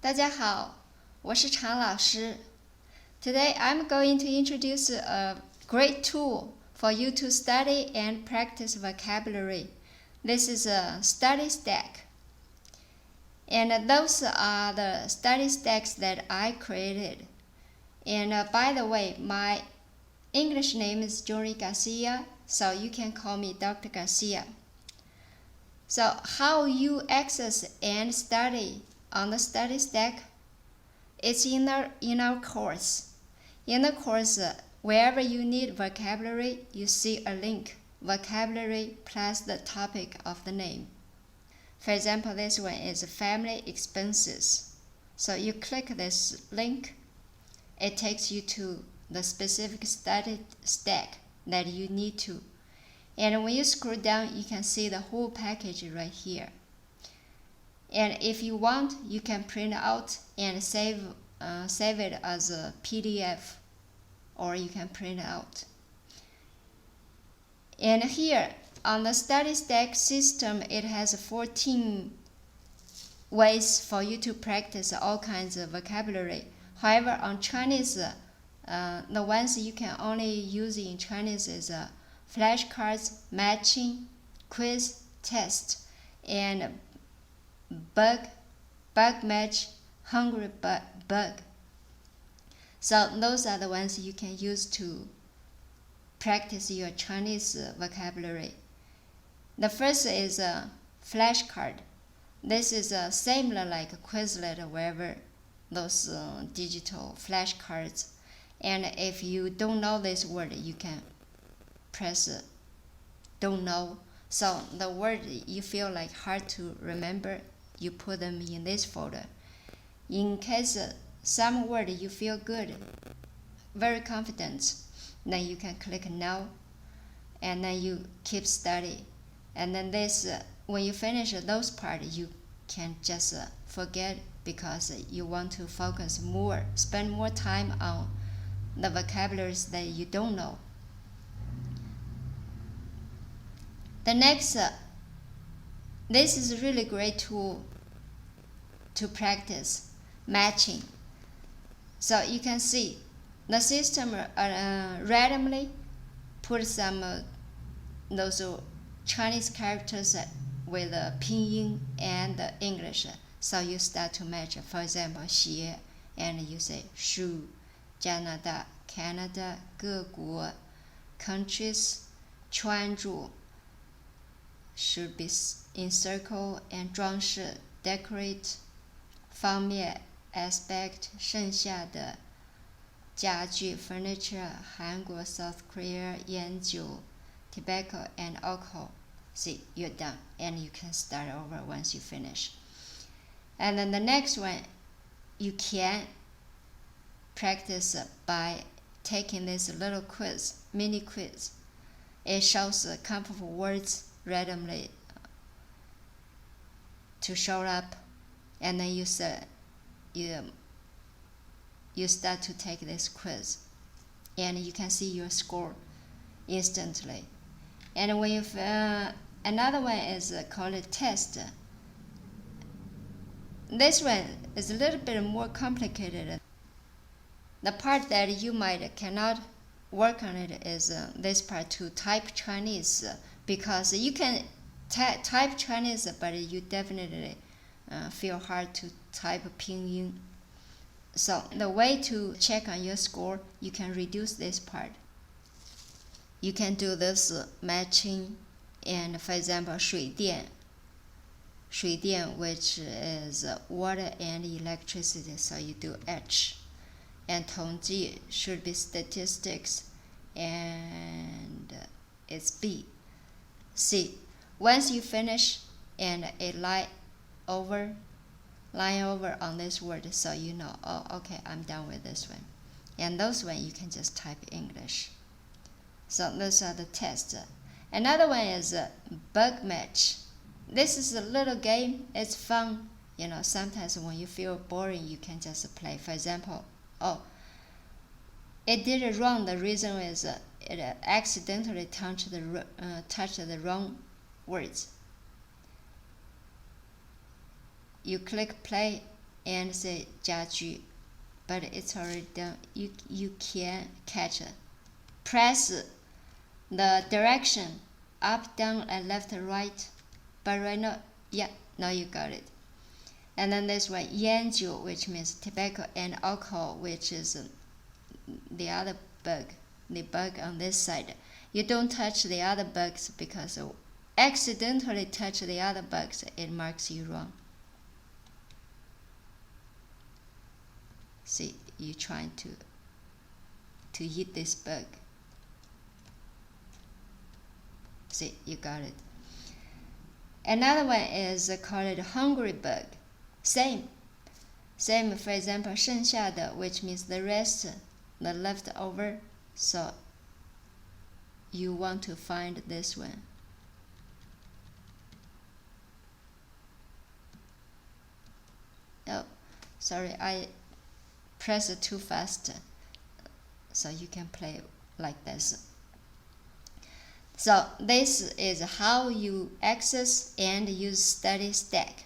大家好，我是常老师。Today I'm going to introduce a great tool for you to study and practice vocabulary. This is a study stack. And those are the study stacks that I created. And by the way, my English name is Jory Garcia, so you can call me Dr. Garcia. So how you access and study on the study stack? It's in our course. In the course, wherever you need vocabulary, you see a link, vocabulary plus the topic of the name. For example, this one is family expenses. So you click this link, it takes you to the specific study stack that you need to. And when you scroll down, you can see the whole package right here. And if you want, you can print out and save it as a PDF, or you can print out. And here on the study stack system, it has 14 ways for you to practice all kinds of vocabulary. However, on Chinese, the ones you can only use in Chinese is flashcards, matching, quiz, test, and bug match, hungry bug. So those are the ones you can use to practice your Chinese vocabulary. The first is a flashcard. This is similar like a Quizlet or wherever, those digital flashcards. And if you don't know this word, you can press don't know. So the word you feel like hard to remember, you put them in this folder. In case some word you feel good, very confident, then you can click no, and then you keep study. And then this, when you finish those parts, you can just forget because you want to focus more, spend more time on the vocabularies that you don't know. The next, this is a really great tool to practice matching. So you can see the system randomly put some those Chinese characters with pinyin and English. So you start to match. For example, 鞋 and you say 书, 加拿大 Canada, 各国 countries, 穿着 should be in circle, and 装饰 decorate, 方面 aspect, 剩下的家具 furniture, 韩国 South Korea, 烟酒 tobacco, and alcohol. See, you're done, and you can start over once you finish. And then the next one, you can practice by taking this little quiz, mini quiz. It shows a couple of words randomly to show up, and then you start to take this quiz, and you can see your score instantly. And when you another one is called a test. This one is a little bit more complicated. The part that you cannot work on it is this part, to type Chinese, because you can type Chinese, but you definitely feel hard to type pinyin. So the way to check on your score, you can reduce this part. You can do this matching, and for example, 水电, which is water and electricity, so you do H. And 统计 should be statistics, and it's B. C. Once you finish, and it line over on this word, so you know, oh, okay, I'm done with this one. And those one you can just type English. So those are the tests. Another one is bug match. This is a little game. It's fun. Sometimes when you feel boring, you can just play. For example, it did it wrong. The reason is it accidentally touched the wrong words. You click play, and say 家具, but it's already done. You can catch it. Press the direction up, down, and left, right. But right now, yeah, now you got it. And then this one, 烟酒, which means tobacco, and alcohol, which is the other bug, the bug on this side. You don't touch the other bugs because accidentally touch the other bugs, it marks you wrong. See, you're trying to eat this bug. See, you got it. Another one is called hungry bug. Same. For example, 剩下的, which means the rest, the leftover. So you want to find this one. Oh, sorry, I pressed it too fast. So you can play like this. So this is how you access and use study stack.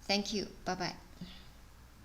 Thank you. Bye-bye.